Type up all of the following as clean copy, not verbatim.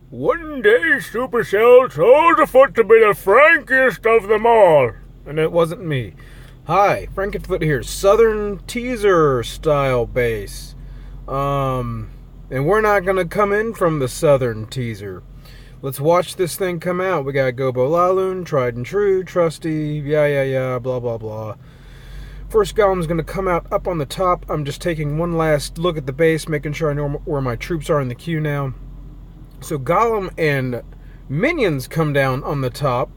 One day, Supercell told Foot to be the frankiest of them all. And it wasn't me. Hi, Frankenfoot here. Southern teaser style base. And we're not going to come in from the southern teaser. Let's watch this thing come out. We got GoBoLaLoon, tried and true, trusty, yeah, blah, blah, blah. First golem's going to come out up on the top. I'm just taking one last look at the base, making sure I know where my troops are in the queue now. So Golem and Minions come down on the top.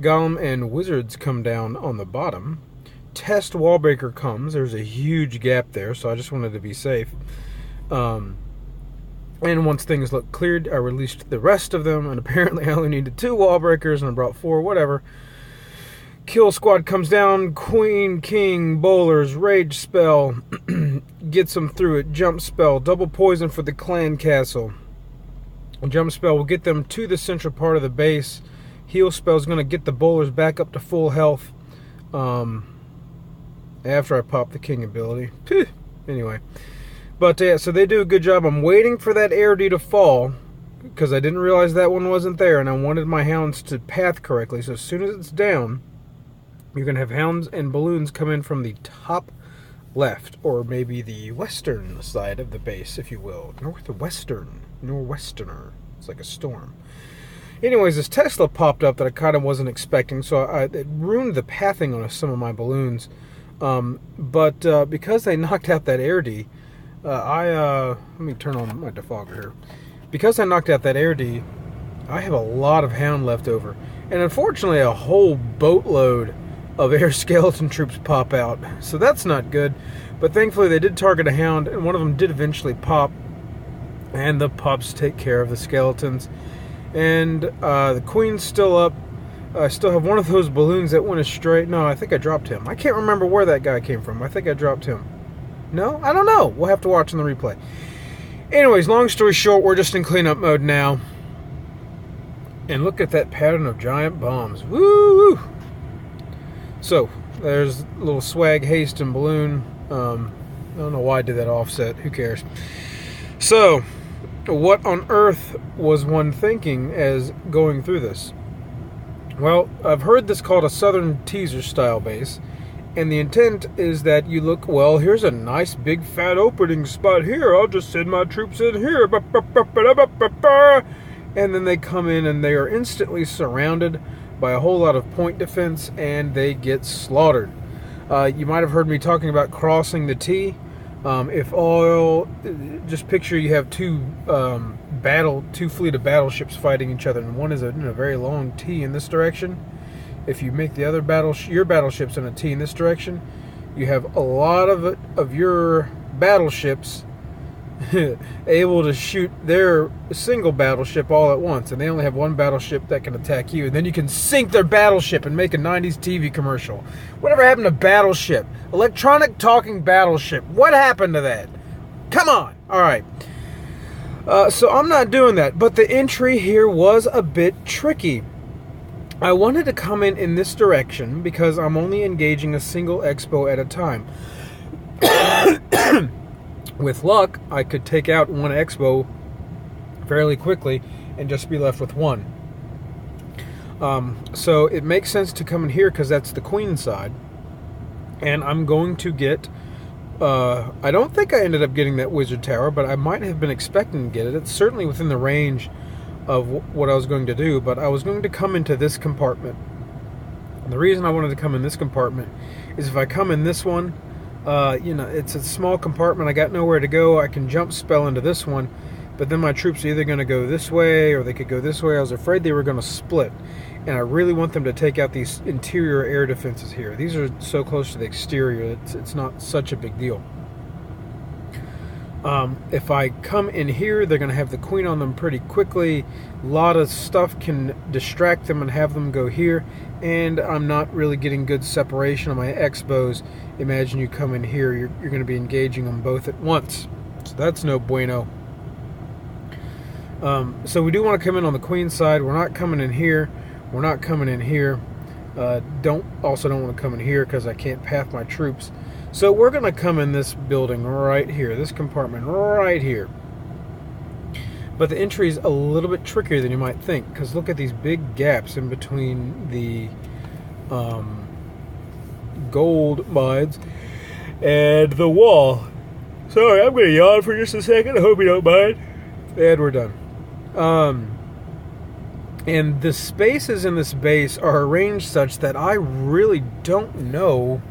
Golem and Wizards come down on the bottom. Test Wallbreaker comes. There's a huge gap there, so I just wanted to be safe. And once things look cleared, I released the rest of them, and apparently I only needed 2 Wallbreakers, and I brought 4, whatever. Kill Squad comes down. Queen, King, Bowlers, Rage Spell. Gets them through it. Jump Spell. Double Poison for the Clan Castle. Jump Spell will get them to the central part of the base. Heal Spell is going to get the Bowlers back up to full health. After I pop the King ability. Anyway. But yeah, so they do a good job. I'm waiting for that Air D to fall, because I didn't realize that one wasn't there, and I wanted my hounds to path correctly. So as soon as it's down, you're going to have hounds and balloons come in from the top left, or maybe the western side of the base, if you will. Northwesterner. It's like a storm. Anyways, this Tesla popped up that I kind of wasn't expecting, so it ruined the pathing on some of my balloons. But because they knocked out that Air D, let me turn on my defogger here. Because I knocked out that Air D, I have a lot of hound left over. And unfortunately, a whole boatload of air skeleton troops pop out. So that's not good. But thankfully, they did target a hound, and one of them did eventually pop. And the pups take care of the skeletons. And the Queen's still up. I still have one of those balloons that went astray. No, I think I dropped him. I can't remember where that guy came from. I think I dropped him. No? I don't know. We'll have to watch on the replay. Anyways, long story short, we're just in cleanup mode now. And look at that pattern of giant bombs. Woo! So, there's a little swag, haste, and balloon. I don't know why I did that offset. Who cares? So, what on earth was one thinking as going through this? Well, I've heard this called a southern teaser style base. And the intent is that you look, well, here's a nice big fat opening spot here. I'll just send my troops in here. And then they come in and they are instantly surrounded by a whole lot of point defense, and they get slaughtered. You might have heard me talking about crossing the T. If oil, just picture you have two fleet of battleships fighting each other, and one is in a very long T in this direction. If you make the other your battleships in a T in this direction, you have a lot of your battleships able to shoot their single battleship all at once, and they only have one battleship that can attack you. And then you can sink their battleship and make a 90s TV commercial. Whatever happened to Battleship? Electronic talking battleship. What happened to that? Come on. All right. So I'm not doing that, but the entry here was a bit tricky. I wanted to come in this direction because I'm only engaging a single expo at a time. With luck, I could take out one expo fairly quickly and just be left with one. So it makes sense to come in here because that's the Queen side. And I'm going to get... I don't think I ended up getting that Wizard Tower, but I might have been expecting to get it. It's certainly within the range of what I was going to do, but I was going to come into this compartment. And the reason I wanted to come in this compartment is if I come in this one, it's a small compartment, I got nowhere to go, I can jump spell into this one, but then my troops are either going to go this way or they could go this way. I was afraid they were going to split, and I really want them to take out these interior air defenses here. These are so close to the exterior, it's not such a big deal. If I come in here, they're going to have the Queen on them pretty quickly. A lot of stuff can distract them and have them go here, and I'm not really getting good separation on my Expos. Imagine you come in here, you're going to be engaging them both at once. So that's no bueno. So we do want to come in on the Queen side. We're not coming in here. We're not coming in here. Don't want to come in here because I can't path my troops. So we're going to come in this building right here, this compartment right here. But the entry is a little bit trickier than you might think, because look at these big gaps in between the gold mines and the wall. Sorry, I'm going to yawn for just a second. I hope you don't mind. And we're done. And the spaces in this base are arranged such that I really don't know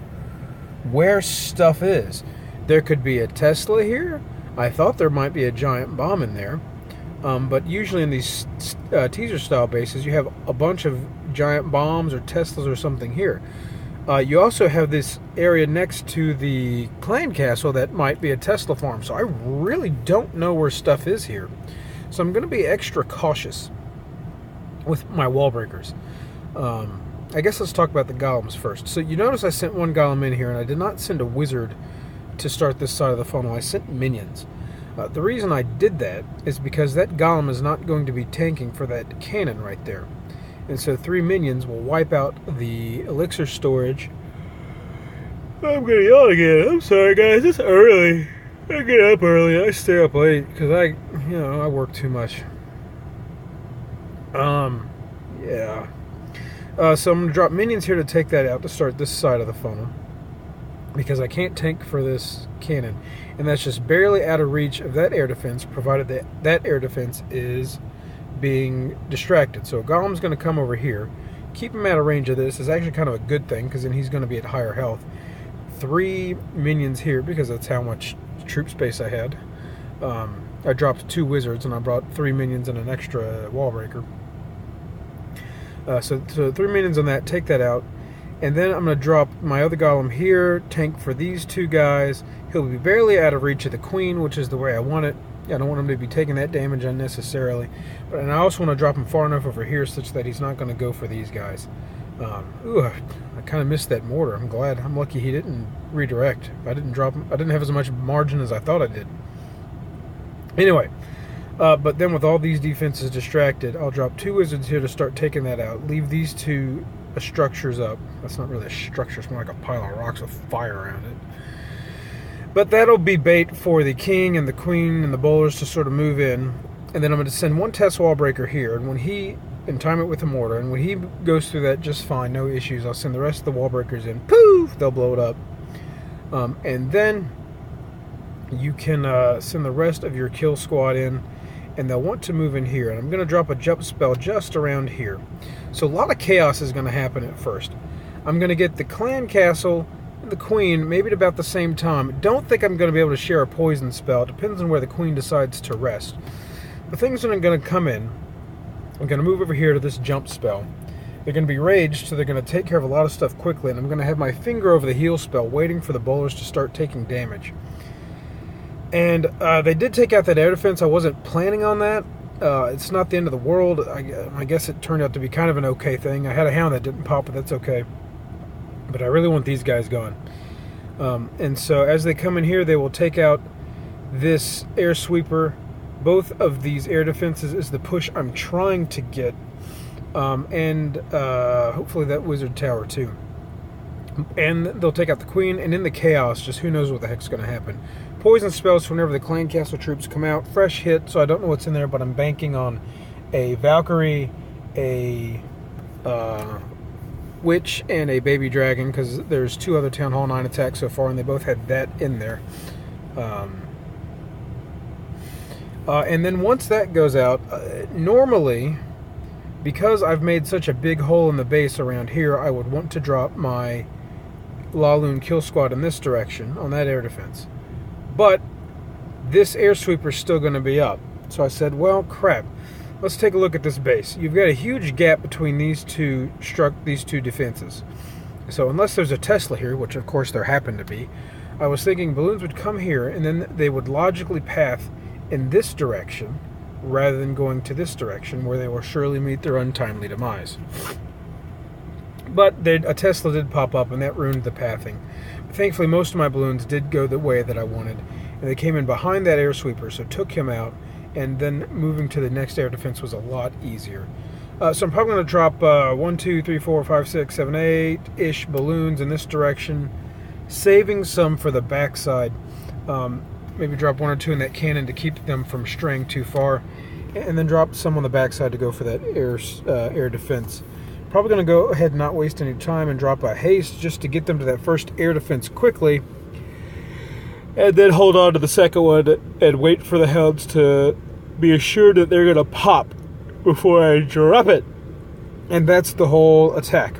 where stuff is. There could be a Tesla here. I thought there might be a giant bomb in there. But usually in these teaser style bases, you have a bunch of giant bombs or Teslas or something here. You also have this area next to the clan castle that might be a Tesla farm. So I really don't know where stuff is here. So I'm going to be extra cautious with my wall breakers. I guess let's talk about the golems first. So you notice I sent one golem in here, and I did not send a wizard to start this side of the funnel. I sent minions. The reason I did that is because that golem is not going to be tanking for that cannon right there. And so 3 minions will wipe out the elixir storage. I'm going to yawn again. I'm sorry, guys. It's early. I get up early. I stay up late because I work too much. Yeah. So I'm going to drop minions here to take that out to start this side of the funnel, because I can't tank for this cannon. And that's just barely out of reach of that air defense, provided that that air defense is being distracted. So a golem's going to come over here. Keep him out of range of this is actually kind of a good thing, because then he's going to be at higher health. 3 minions here, because that's how much troop space I had. I dropped 2 wizards, and I brought 3 minions and an extra wall breaker. So 3 minions on that, take that out. And then I'm going to drop my other golem here, tank for these 2 guys. He'll be barely out of reach of the queen, which is the way I want it. I don't want him to be taking that damage unnecessarily. And I also want to drop him far enough over here such that he's not going to go for these guys. I kind of missed that mortar. I'm lucky he didn't redirect. I didn't drop him. I didn't have as much margin as I thought I did. Anyway, but then with all these defenses distracted, I'll drop 2 wizards here to start taking that out. Leave these 2 structures up. That's not really a structure. It's more like a pile of rocks with fire around it. But that'll be bait for the king and the queen and the bowlers to sort of move in. And then I'm going to send 1 test wall breaker here. And time it with a mortar. And when he goes through that just fine, no issues, I'll send the rest of the wall breakers in. Poof! They'll blow it up. And then you can send the rest of your kill squad in. And they'll want to move in here. And I'm going to drop a jump spell just around here. So a lot of chaos is going to happen at first. I'm going to get the clan castle and the queen maybe at about the same time. Don't think I'm going to be able to share a poison spell. It depends on where the queen decides to rest. The things that are going to come in, I'm going to move over here to this jump spell. They're going to be raged, so they're going to take care of a lot of stuff quickly. And I'm going to have my finger over the heal spell, waiting for the bowlers to start taking damage. And they did take out that air defense. I wasn't planning on that. It's not the end of the world. I guess it turned out to be kind of an okay thing. I had a hound that didn't pop, but that's okay. But I really want these guys gone. And so as they come in here, they will take out this air sweeper. Both of these air defenses is the push I'm trying to get. And hopefully that wizard tower too. And they'll take out the queen, and in the chaos, just who knows what the heck's going to happen. Poison spells whenever the clan castle troops come out. Fresh hit, so I don't know what's in there, but I'm banking on a Valkyrie, a witch, and a baby dragon, because there's 2 other Town Hall 9 attacks so far, and they both had that in there. And then once that goes out, normally, because I've made such a big hole in the base around here, I would want to drop my LaLoon kill squad in this direction on that air defense. But this air sweeper is still going to be up. So I said, well, crap. Let's take a look at this base. You've got a huge gap between these two defenses. So unless there's a Tesla here, which of course there happened to be, I was thinking balloons would come here and then they would logically path in this direction rather than going to this direction, where they will surely meet their untimely demise. But a Tesla did pop up, and that ruined the pathing. Thankfully, most of my balloons did go the way that I wanted, and they came in behind that air sweeper, so took him out, and then moving to the next air defense was a lot easier. So I'm probably going to drop 1, 2, 3, 4, 5, 6, 7, 8-ish balloons in this direction, saving some for the backside. Maybe drop 1 or 2 in that cannon to keep them from straying too far. and then drop some on the backside to go for that air defense. Probably going to go ahead and not waste any time and drop a haste just to get them to that first air defense quickly, and then hold on to the second one and wait for the hounds to be assured that they're going to pop before I drop it. And that's the whole attack.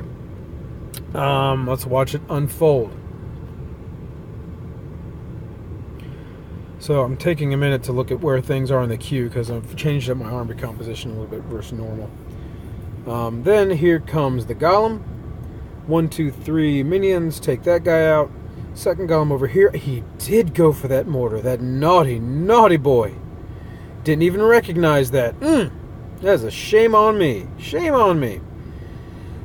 Let's watch it unfold. So I'm taking a minute to look at where things are in the queue because I've changed up my army composition a little bit versus normal. Then here comes the golem. 1, 2, 3 minions. Take that guy out. Second golem over here. He did go for that mortar. That naughty, naughty boy. Didn't even recognize that. That's a shame on me. Shame on me.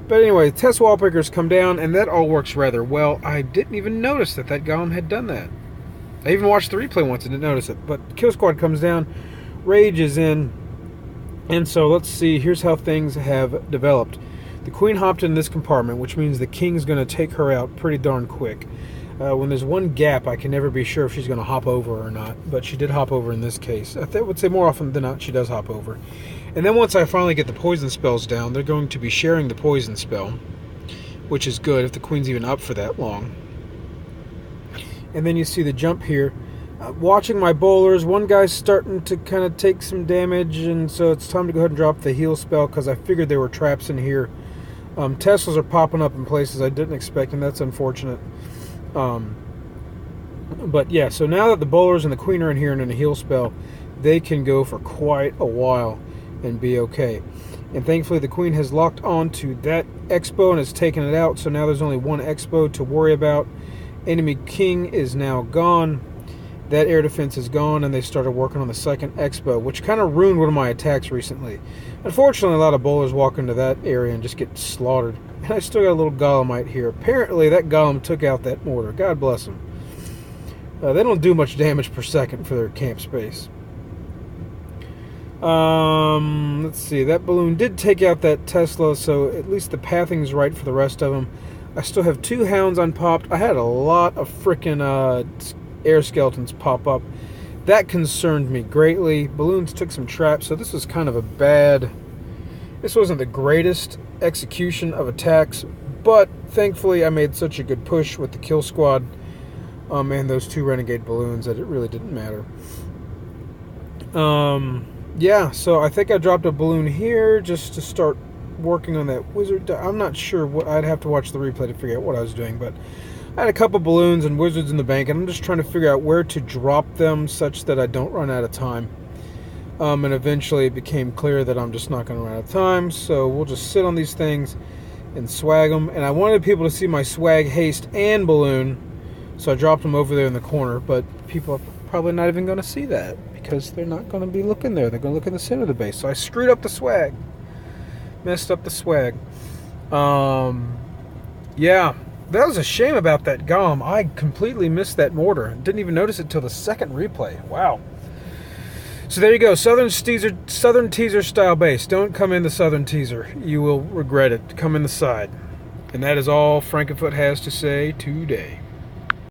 But anyway, test wall pickers come down, and that all works rather well. I didn't even notice that golem had done that. I even watched the replay once and didn't notice it. But kill squad comes down. Rage is in. And so let's see. Here's how things have developed. The queen hopped in this compartment, which means the king's going to take her out pretty darn quick. When there's one gap, I can never be sure if she's going to hop over or not. But she did hop over in this case. I would say more often than not, she does hop over. And then once I finally get the poison spells down, they're going to be sharing the poison spell, which is good if the queen's even up for that long. And then you see the jump here. Watching my bowlers, one guy's starting to kind of take some damage, and so it's time to go ahead and drop the heal spell because I figured there were traps in here. Teslas are popping up in places I didn't expect, and that's unfortunate. But yeah, so now that the bowlers and the queen are in here and in a heal spell, they can go for quite a while and be okay. And thankfully the queen has locked on to that expo and has taken it out, so now there's only one expo to worry about. Enemy king is now gone. That air defense is gone, and they started working on the second expo, which kind of ruined one of my attacks recently. Unfortunately, a lot of bowlers walk into that area and just get slaughtered. And I still got a little golemite here. Apparently, that golem took out that mortar. God bless them. They don't do much damage per second for their camp space. Let's see. That balloon did take out that Tesla, so at least the pathing's right for the rest of them. I still have 2 hounds unpopped. I had a lot of frickin' air skeletons pop up. That concerned me greatly. Balloons took some traps, so this was kind of a bad... This wasn't the greatest execution of attacks, but thankfully I made such a good push with the kill squad and those 2 renegade balloons that it really didn't matter. Yeah, so I think I dropped a balloon here just to start working on that wizard. I'm not sure what... I'd have to watch the replay to figure out what I was doing, but I had a couple balloons and wizards in the bank, and I'm just trying to figure out where to drop them such that I don't run out of time. And eventually it became clear that I'm just not going to run out of time, so we'll just sit on these things and swag them. And I wanted people to see my swag, haste, and balloon, so I dropped them over there in the corner, but people are probably not even going to see that because they're not going to be looking there. They're going to look in the center of the base. So I screwed up the swag. Messed up the swag. Yeah. That was a shame about that golem. I completely missed that mortar. Didn't even notice it till the second replay. Wow. So there you go. Southern teaser style base. Don't come in the southern teaser. You will regret it. Come in the side. And that is all Frankenfoot has to say today.